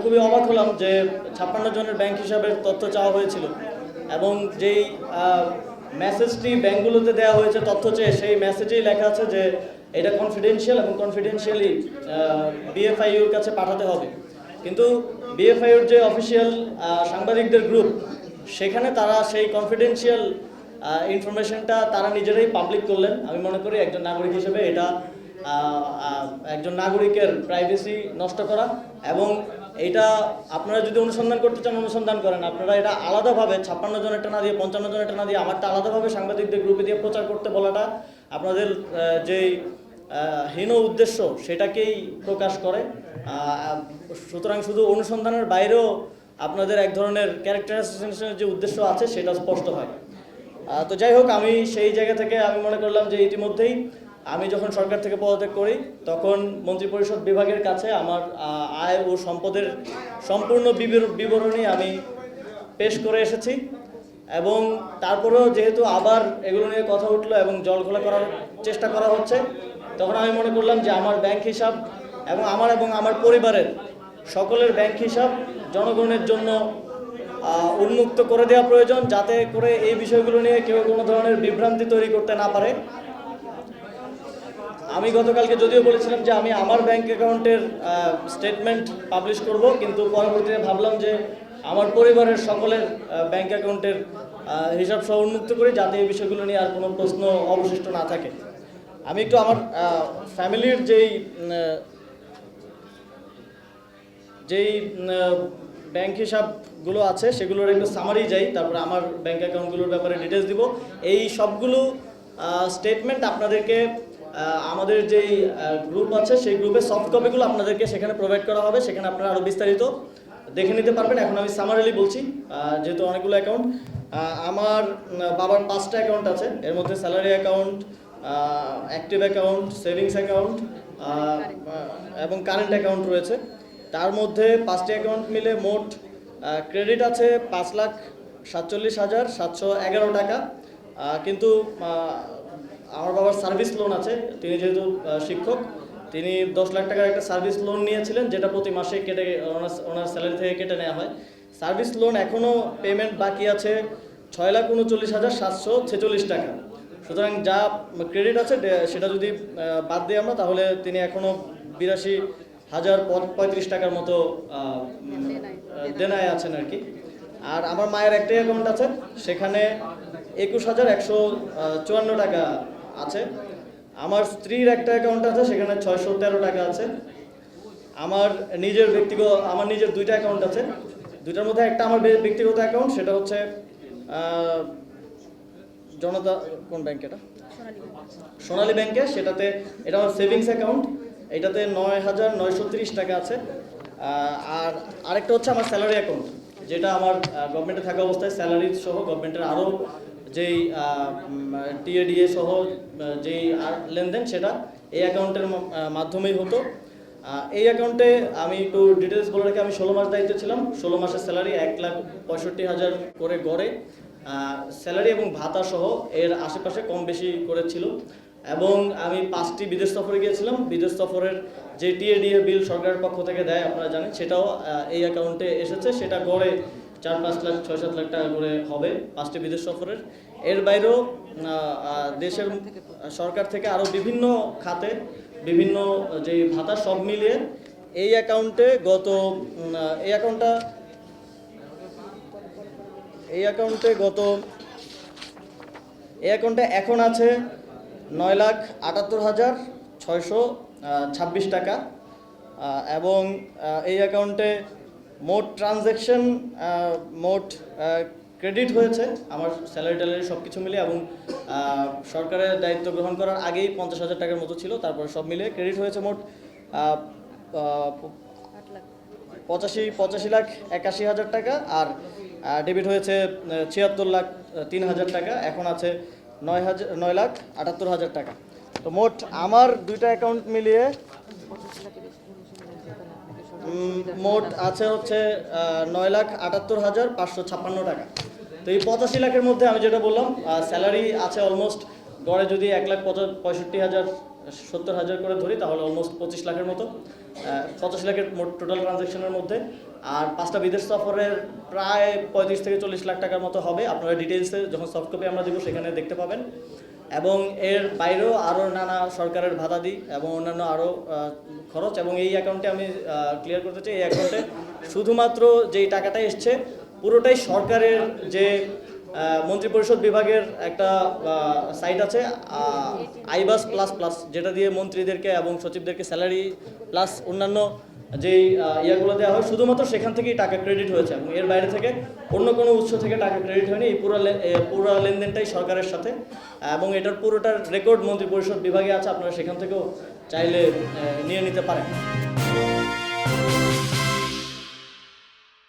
খুবই অবাক হলাম যে 56 জনের ব্যাংক হিসাবের তথ্য চাওয়া হয়েছিল এবং যেই মেসেজটি ব্যাংকগুলোতে দেওয়া হয়েছে তথ্য চেয়ে সেই মেসেজেই লেখা আছে যে এটা কনফিডেন্সিয়াল এবং কনফিডেন্সিয়ালি বিএফআইউর কাছে পাঠাতে হবে। কিন্তু বিএফআইউর যে অফিসিয়াল সাংবাদিকদের গ্রুপ, সেখানে তারা সেই কনফিডেন্সিয়াল ইনফরমেশনটা তারা নিজেরাই পাবলিক করলেন। আমি মনে করি একজন নাগরিক হিসেবে এটা একজন নাগরিকের প্রাইভেসি নষ্ট করা, এবং এটা আপনারা যদি অনুসন্ধান করতে চান অনুসন্ধান করেন। আপনারা এটা আলাদাভাবে 56 জনেরটা না দিয়ে 55 জনেরটা না দিয়ে আমারটা আলাদাভাবে সাংবাদিকদের গ্রুপে দিয়ে প্রচার করতে বলাটা আপনাদের যেই হীন উদ্দেশ্য সেটাকেই প্রকাশ করে। সুতরাং শুধু অনুসন্ধানের বাইরেও আপনাদের এক ধরনের ক্যারেক্টার অ্যাসাসিনেশনের যে উদ্দেশ্য আছে সেটা স্পষ্ট হয়। তো যাই হোক, আমি সেই জায়গা থেকে আমি মনে করলাম যে ইতিমধ্যেই আমি যখন সরকার থেকে পদত্যাগ করি তখন মন্ত্রিপরিষদ বিভাগের কাছে আমার আয় ও সম্পদের সম্পূর্ণ বিবরণী আমি পেশ করে এসেছি, এবং তারপরেও যেহেতু আবার এগুলো নিয়ে কথা উঠলো এবং জলঘোলা করার চেষ্টা করা হচ্ছে, তখন আমি মনে করলাম যে আমার ব্যাংক হিসাব এবং আমার পরিবারের সকলের ব্যাংক হিসাব জনগণের জন্য উন্মুক্ত করে দেওয়া প্রয়োজন, যাতে করে এই বিষয়গুলো নিয়ে কেউ কোনো ধরনের বিভ্রান্তি তৈরি করতে না পারে। আমি গতকালকে যদিও বলেছিলাম যে আমি আমার ব্যাংক অ্যাকাউন্টের স্টেটমেন্ট পাবলিশ করব, কিন্তু পরবর্তীতে ভাবলাম যে আমার পরিবারের সকলের ব্যাংক অ্যাকাউন্টের হিসাব সহ উন্মুক্ত করি, যাতে এই বিষয়গুলো নিয়ে আর কোনো প্রশ্ন অবশিষ্ট না থাকে। আমি একটু আমার ফ্যামিলির যেই ব্যাংক হিসাবগুলো আছে সেগুলোর একটু সামারি যাই, তারপরে আমার ব্যাংক অ্যাকাউন্টগুলোর ব্যাপারে ডিটেলস দিব। এই সবগুলো স্টেটমেন্ট আপনাদেরকে আমাদের যেই গ্রুপ আছে সেই গ্রুপে সফট কপিগুলো আপনাদেরকে সেখানে প্রোভাইড করা হবে, সেখানে আপনারা আরও বিস্তারিত দেখে নিতে পারবেন। এখন আমি সামারিলি বলছি, যেহেতু অনেকগুলো অ্যাকাউন্ট। আমার বাবার 5টা অ্যাকাউন্ট আছে, এর মধ্যে salary account, active account, savings account এবং কারেন্ট অ্যাকাউন্ট রয়েছে। তার মধ্যে 5টি অ্যাকাউন্ট মিলে মোট ক্রেডিট আছে 5,47,711 টাকা। কিন্তু আমার বাবার সার্ভিস লোন আছে, তিনি যেহেতু শিক্ষক, তিনি 10 লাখ টাকার একটা সার্ভিস লোন নিয়েছিলেন, যেটা প্রতি মাসে কেটে ওনার স্যালারি থেকে কেটে নেওয়া হয়। সার্ভিস লোন এখনও পেমেন্ট বাকি আছে 6,39,746 টাকা। সুতরাং যা ক্রেডিট আছে সেটা যদি বাদ দিই আমরা, তাহলে তিনি এখনও 82,035 টাকার মতো দেনায় আছেন আর কি। আর আমার মায়ের একটাই অ্যাকাউন্ট আছে, সেখানে 21,154 টাকা আছে। আমার স্ত্রীর একটা অ্যাকাউন্ট আছে, সেখানে 613 টাকা আছে। আমার নিজের 2টা অ্যাকাউন্ট আছে, দুইটার মধ্যে একটা আমার ব্যক্তিগত অ্যাকাউন্ট, সেটা হচ্ছে জনতা কোন ব্যাংক, এটা সোনালী ব্যাংকে, সেটাতে এটা আমার সেভিংস অ্যাকাউন্ট, এটাতে 9,930 টাকা আছে। আর আরেকটা হচ্ছে আমার স্যালারি অ্যাকাউন্ট, যেটা আমার গভর্নমেন্টে থাকা অবস্থায় স্যালারি সহ গভর্নমেন্টের আরও যেই টিএডিএ সহ যেই লেনদেন, সেটা এই অ্যাকাউন্টের মাধ্যমেই হতো। এই অ্যাকাউন্টে আমি একটু ডিটেলস বলে রাখি, আমি 16 মাস দায়িত্বে ছিলাম। 16 মাসের স্যালারি 1,65,000 করে গড়ে স্যালারি এবং ভাতা সহ এর আশেপাশে কম বেশি করেছিল। এবং আমি 5টি বিদেশ সফরে গিয়েছিলাম। বিদেশ সফরের যে টিএডিএ বিল সরকারের পক্ষ থেকে দেয় আপনারা জানেন, সেটাও এই অ্যাকাউন্টে এসেছে। সেটা গড়ে 4-5 লাখ 6-7 লাখ টাকা করে হবে 5টি বিদেশ সফরের। এর বাইরেও দেশের সরকার থেকে আরও বিভিন্ন খাতে বিভিন্ন যে ভাতা সব মিলিয়ে এই অ্যাকাউন্টে এখন আছে 9,78,626 টাকা। এবং এই অ্যাকাউন্টে মোট ট্রানজ্যাকশন, মোট ক্রেডিট হয়েছে আমার স্যালারি ট্যালারি সব কিছু মিলিয়ে, এবং সরকারের দায়িত্ব গ্রহণ করার আগেই 50,000 টাকার মতো ছিল। তারপর সব মিলিয়ে ক্রেডিট হয়েছে মোট 85,81,000 টাকা, আর ডেবিট হয়েছে 76,03,000 টাকা। এখন আছে 9,78,000 টাকা। তো মোট আমার 2টা অ্যাকাউন্ট মিলিয়ে মোট আছে হচ্ছে 9,78,556 টাকা। তো এই 85 লাখের মধ্যে আমি যেটা বললাম, স্যালারি আছে অলমোস্ট গড়ে যদি 1,65,000 70,000 করে ধরি তাহলে অলমোস্ট 25 লাখের মতো, 85 লাখের মোট টোটাল ট্রানজ্যাকশনের মধ্যে। আর 5টা বিদেশ সফরের প্রায় 35 থেকে 40 লাখ টাকার মতো হবে। আপনারা ডিটেলসে যখন সফট কপি আমরা দেবো সেখানে দেখতে পাবেন। এবং এর বাইরেও আরও নানা সরকারের ভাতাদি এবং অন্যান্য আরও খরচ। এবং এই অ্যাকাউন্টে আমি ক্লিয়ার করতে চাই, এই অ্যাকাউন্টে শুধুমাত্র যেই টাকাটা এসছে পুরোটাই সরকারের যে মন্ত্রিপরিষদ বিভাগের একটা সাইট আছে আইবাস প্লাস প্লাস, যেটা দিয়ে মন্ত্রীদেরকে এবং সচিবদেরকে স্যালারি প্লাস অন্যান্য যেই ইয়াগুলো দেওয়া হয় শুধুমাত্র সেখান থেকেই টাকা ক্রেডিট হয়েছে এবং এর বাইরে থেকে অন্য কোনো উৎস থেকে টাকা ক্রেডিট হয়নি। এই পুরো লেনদেনটাই সরকারের সাথে এবং এটার পুরোটার রেকর্ড মন্ত্রিপরিষদ বিভাগে আছে, আপনারা সেখান থেকেও চাইলে নিয়ে নিতে পারেন।